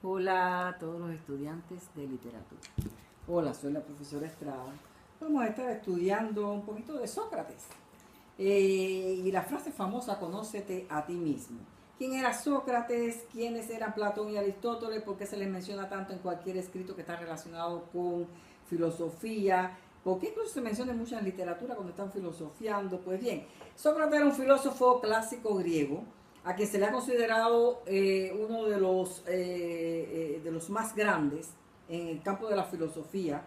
Hola a todos los estudiantes de literatura. Hola, soy la profesora Estrada. Vamos a estar estudiando un poquito de Sócrates. Y la frase famosa, conócete a ti mismo. ¿Quién era Sócrates? ¿Quiénes eran Platón y Aristóteles? ¿Por qué se les menciona tanto en cualquier escrito que está relacionado con filosofía? ¿Por qué incluso se menciona mucho en literatura cuando están filosofiando? Pues bien, Sócrates era un filósofo clásico griego a quien se le ha considerado uno de los más grandes en el campo de la filosofía,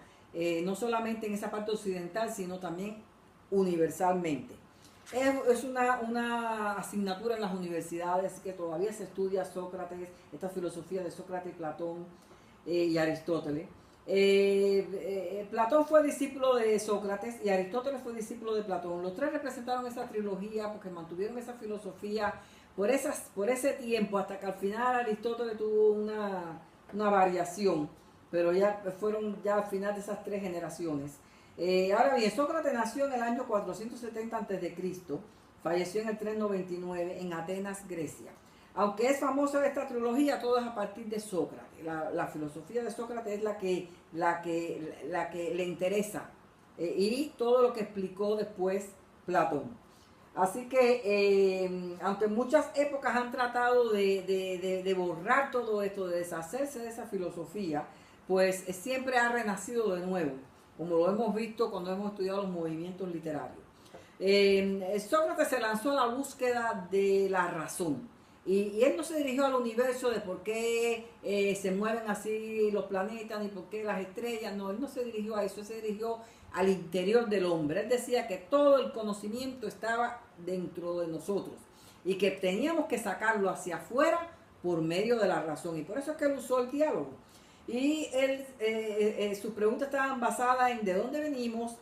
no solamente en esa parte occidental, sino también universalmente. Es una asignatura en las universidades que todavía se estudia Sócrates, esta filosofía de Sócrates, Platón y Aristóteles. Platón fue discípulo de Sócrates y Aristóteles fue discípulo de Platón. Los tres representaron esa trilogía porque mantuvieron esa filosofía por ese tiempo, hasta que al final Aristóteles tuvo una variación, pero ya fueron ya al final de esas tres generaciones. Ahora bien, Sócrates nació en el año 470 a.C., falleció en el 399 en Atenas, Grecia. Aunque es famosa esta trilogía, todo es a partir de Sócrates. La filosofía de Sócrates es la que le interesa, y todo lo que explicó después Platón. Así que, aunque en muchas épocas han tratado de borrar todo esto, de deshacerse de esa filosofía, pues siempre ha renacido de nuevo, como lo hemos visto cuando hemos estudiado los movimientos literarios. Sócrates se lanzó a la búsqueda de la razón. Y él no se dirigió al universo de por qué se mueven así los planetas, ni por qué las estrellas. No, él no se dirigió a eso, él se dirigió al interior del hombre. Él decía que todo el conocimiento estaba dentro de nosotros y que teníamos que sacarlo hacia afuera por medio de la razón. Y por eso es que él usó el diálogo. Y sus preguntas estaban basadas en de dónde venimos,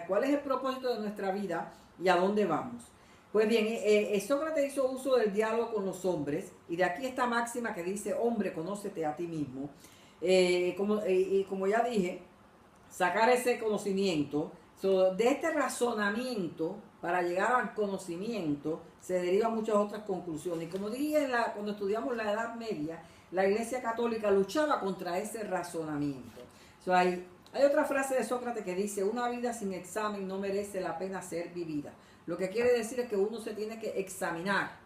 cuál es el propósito de nuestra vida y a dónde vamos. Pues bien, Sócrates hizo uso del diálogo con los hombres, y de aquí esta máxima que dice: hombre, conócete a ti mismo. Como ya dije, sacar ese conocimiento, de este razonamiento para llegar al conocimiento se derivan muchas otras conclusiones. Y como dije cuando estudiamos la Edad Media, la Iglesia Católica luchaba contra ese razonamiento. Hay otra frase de Sócrates que dice: una vida sin examen no merece la pena ser vivida. Lo que quiere decir es que uno se tiene que examinar,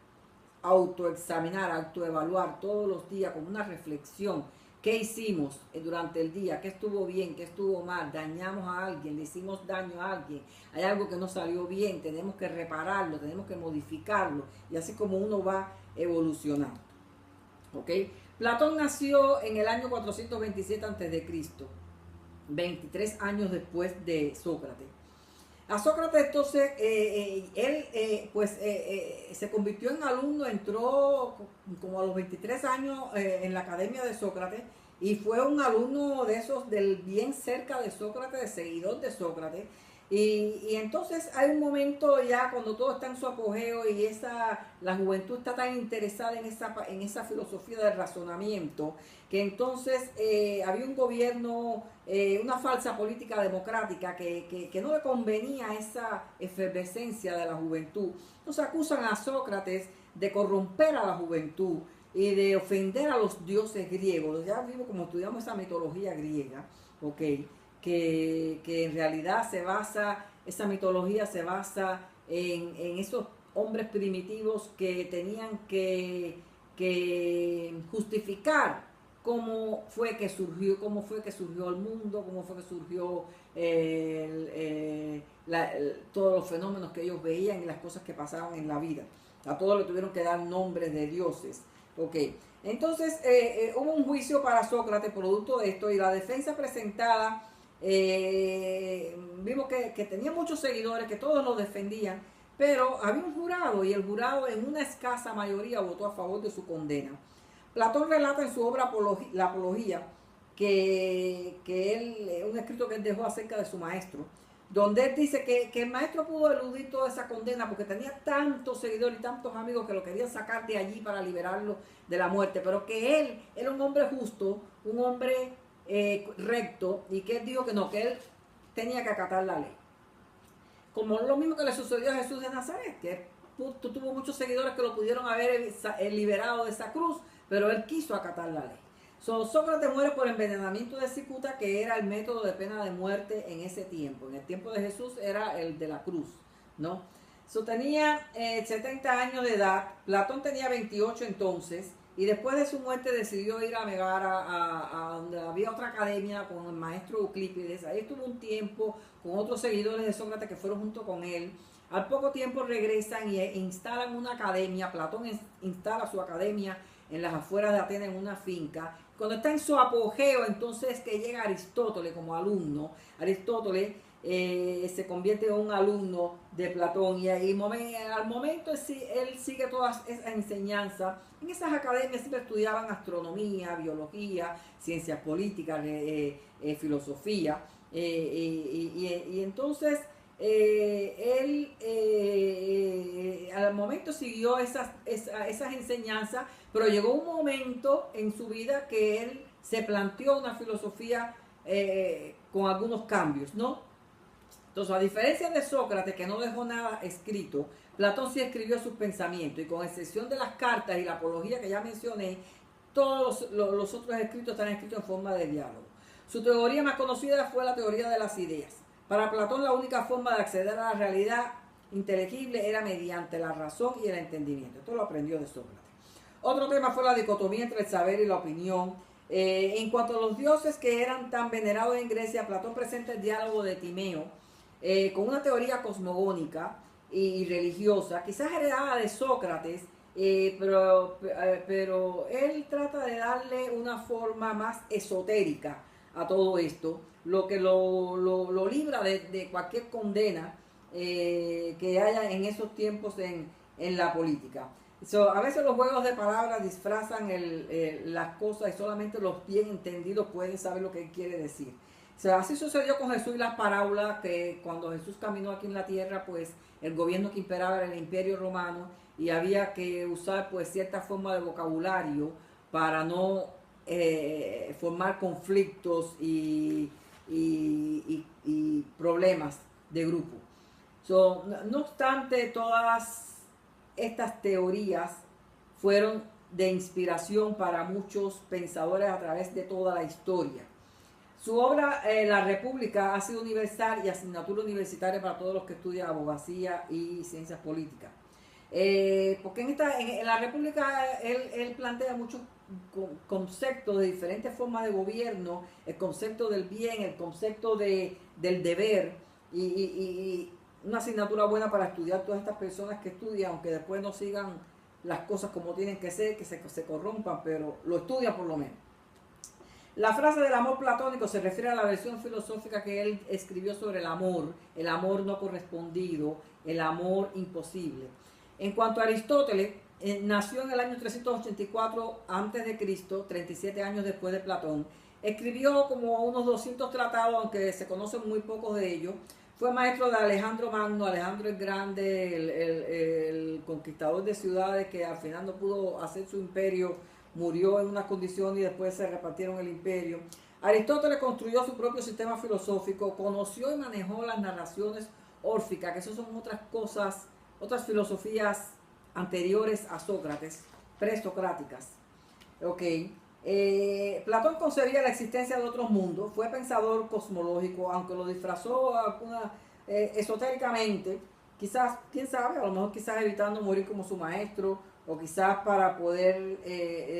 autoexaminar, autoevaluar todos los días con una reflexión. ¿Qué hicimos durante el día? ¿Qué estuvo bien? ¿Qué estuvo mal? ¿Dañamos a alguien? ¿Le hicimos daño a alguien? ¿Hay algo que no salió bien? Tenemos que repararlo, tenemos que modificarlo. Y así como uno va evolucionando. ¿Ok? Platón nació en el año 427 a.C., 23 años después de Sócrates. A Sócrates entonces, se convirtió en alumno, entró como a los 23 años en la academia de Sócrates, y fue un alumno de esos del bien cerca de Sócrates, de seguidor de Sócrates. Y entonces hay un momento ya cuando todo está en su apogeo y la juventud está tan interesada en esa filosofía del razonamiento, que entonces había un gobierno, una falsa política democrática que no le convenía esa efervescencia de la juventud. Entonces acusan a Sócrates de corromper a la juventud y de ofender a los dioses griegos. Ya vimos como estudiamos esa mitología griega, ¿ok? Que en realidad esa mitología se basa en esos hombres primitivos que tenían que justificar cómo fue que surgió el mundo, cómo fue que surgió todos los fenómenos que ellos veían y las cosas que pasaban en la vida. A todos le tuvieron que dar nombres de dioses. Okay. Entonces hubo un juicio para Sócrates producto de esto, y la defensa presentada, vimos que tenía muchos seguidores, que todos lo defendían, pero había un jurado, y el jurado en una escasa mayoría votó a favor de su condena. Platón relata en su obra La Apología un escrito que él dejó acerca de su maestro, donde él dice que el maestro pudo eludir toda esa condena porque tenía tantos seguidores y tantos amigos que lo querían sacar de allí para liberarlo de la muerte, pero que él era un hombre justo, un hombre recto, y que él dijo que no, que él tenía que acatar la ley. Como lo mismo que le sucedió a Jesús de Nazaret, que tuvo muchos seguidores que lo pudieron haber liberado de esa cruz, pero él quiso acatar la ley. Sócrates muere por envenenamiento de cicuta, que era el método de pena de muerte en ese tiempo. En el tiempo de Jesús era el de la cruz, ¿no? Tenía 70 años de edad. Platón tenía 28 entonces, y después de su muerte decidió ir a Megara, a donde había otra academia con el maestro Euclípides. Ahí estuvo un tiempo con otros seguidores de Sócrates que fueron junto con él. Al poco tiempo regresan e instalan una academia. Platón instala su academia en las afueras de Atenas, en una finca. Cuando está en su apogeo, entonces que llega Aristóteles como alumno. Aristóteles se convierte en un alumno de Platón, y ahí al momento él sigue todas esas enseñanzas. En esas academias siempre estudiaban astronomía, biología, ciencias políticas, filosofía, y entonces él al momento siguió esas enseñanzas, pero llegó un momento en su vida que él se planteó una filosofía con algunos cambios, ¿no? Entonces, a diferencia de Sócrates, que no dejó nada escrito, Platón sí escribió sus pensamientos, y con excepción de las cartas y la apología que ya mencioné, todos los otros escritos están escritos en forma de diálogo. Su teoría más conocida fue la teoría de las ideas. Para Platón, la única forma de acceder a la realidad inteligible era mediante la razón y el entendimiento. Esto lo aprendió de Sócrates. Otro tema fue la dicotomía entre el saber y la opinión. En cuanto a los dioses que eran tan venerados en Grecia, Platón presenta el diálogo de Timeo, con una teoría cosmogónica y religiosa, quizás heredada de Sócrates, pero él trata de darle una forma más esotérica a todo esto, lo que lo libra de cualquier condena que haya en esos tiempos en la política. A veces los juegos de palabras disfrazan las cosas, y solamente los bien entendidos pueden saber lo que él quiere decir. Así sucedió con Jesús y las parábolas, que cuando Jesús caminó aquí en la tierra, pues el gobierno que imperaba era el Imperio Romano, y había que usar pues cierta forma de vocabulario para no formar conflictos y problemas de grupo. No obstante, todas estas teorías fueron de inspiración para muchos pensadores a través de toda la historia. Su obra, La República, ha sido universal y asignatura universitaria para todos los que estudian abogacía y ciencias políticas. Porque en La República él plantea muchos conceptos de diferentes formas de gobierno, el concepto del bien, el concepto del deber, y una asignatura buena para estudiar todas estas personas que estudian, aunque después no sigan las cosas como tienen que ser, que se corrompan, pero lo estudian por lo menos. La frase del amor platónico se refiere a la versión filosófica que él escribió sobre el amor no correspondido, el amor imposible. En cuanto a Aristóteles, nació en el año 384 a.C., 37 años después de Platón. Escribió como unos 200 tratados, aunque se conocen muy pocos de ellos. Fue maestro de Alejandro Magno, Alejandro el Grande, el conquistador de ciudades, que al final no pudo hacer su imperio, murió en una condición y después se repartieron el imperio. Aristóteles construyó su propio sistema filosófico, conoció y manejó las narraciones órficas, que esas son otras cosas, otras filosofías anteriores a Sócrates, presocráticas. Platón concebía la existencia de otros mundos, fue pensador cosmológico, aunque lo disfrazó esotéricamente, quizás, quién sabe, a lo mejor quizás evitando morir como su maestro, o quizás para poder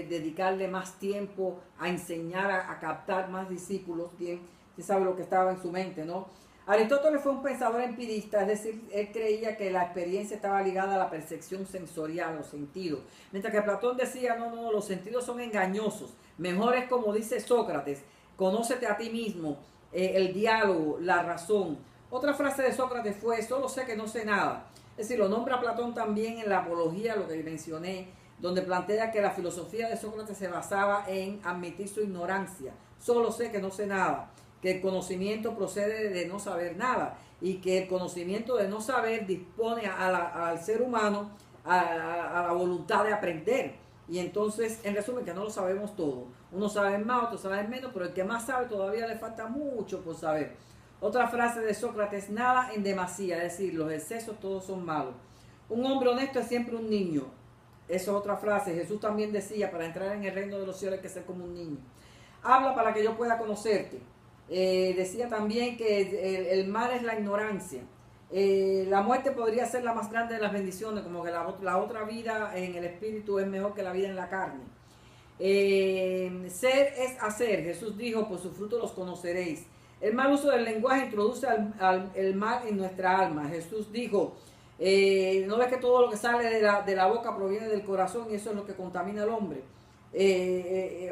dedicarle más tiempo a enseñar, a captar más discípulos. Quién sabe lo que estaba en su mente, ¿no? Aristóteles fue un pensador empirista, es decir, él creía que la experiencia estaba ligada a la percepción sensorial, los sentidos. Mientras que Platón decía, no, los sentidos son engañosos. Mejor es como dice Sócrates, conócete a ti mismo, el diálogo, la razón. Otra frase de Sócrates fue, solo sé que no sé nada. Es decir, lo nombra Platón también en la apología, lo que mencioné, donde plantea que la filosofía de Sócrates se basaba en admitir su ignorancia. Solo sé que no sé nada, que el conocimiento procede de no saber nada, y que el conocimiento de no saber dispone al ser humano a la voluntad de aprender. Y entonces, en resumen, que no lo sabemos todo. Unos saben más, otros saben menos, pero el que más sabe todavía le falta mucho por saber. Otra frase de Sócrates, nada en demasía, es decir, los excesos todos son malos. Un hombre honesto es siempre un niño. Eso es otra frase. Jesús también decía, para entrar en el reino de los cielos hay que ser como un niño. Habla para que yo pueda conocerte. Decía también que el mal es la ignorancia. La muerte podría ser la más grande de las bendiciones, como que la otra vida en el espíritu es mejor que la vida en la carne. Ser es hacer. Jesús dijo, por sus frutos los conoceréis. El mal uso del lenguaje introduce el mal en nuestra alma. Jesús dijo, no ves que todo lo que sale de la boca proviene del corazón y eso es lo que contamina al hombre.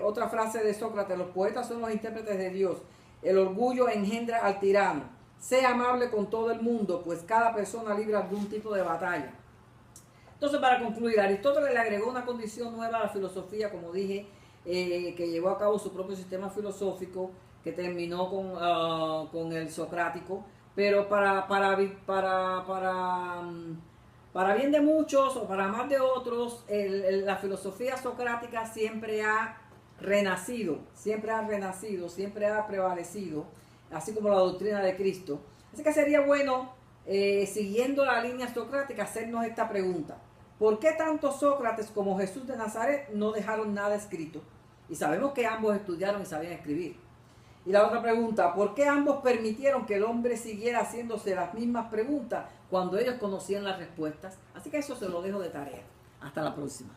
Otra frase de Sócrates, los poetas son los intérpretes de Dios. El orgullo engendra al tirano. Sé amable con todo el mundo, pues cada persona libra algún tipo de batalla. Entonces, para concluir, Aristóteles le agregó una condición nueva a la filosofía, como dije, que llevó a cabo su propio sistema filosófico, que terminó con el socrático, pero para bien de muchos o para más de otros, la filosofía socrática siempre ha renacido, siempre ha prevalecido, así como la doctrina de Cristo. Así que sería bueno, siguiendo la línea socrática, hacernos esta pregunta. ¿Por qué tanto Sócrates como Jesús de Nazaret no dejaron nada escrito? Y sabemos que ambos estudiaron y sabían escribir. Y la otra pregunta, ¿por qué ambos permitieron que el hombre siguiera haciéndose las mismas preguntas cuando ellos conocían las respuestas? Así que eso se lo dejo de tarea. Hasta la próxima.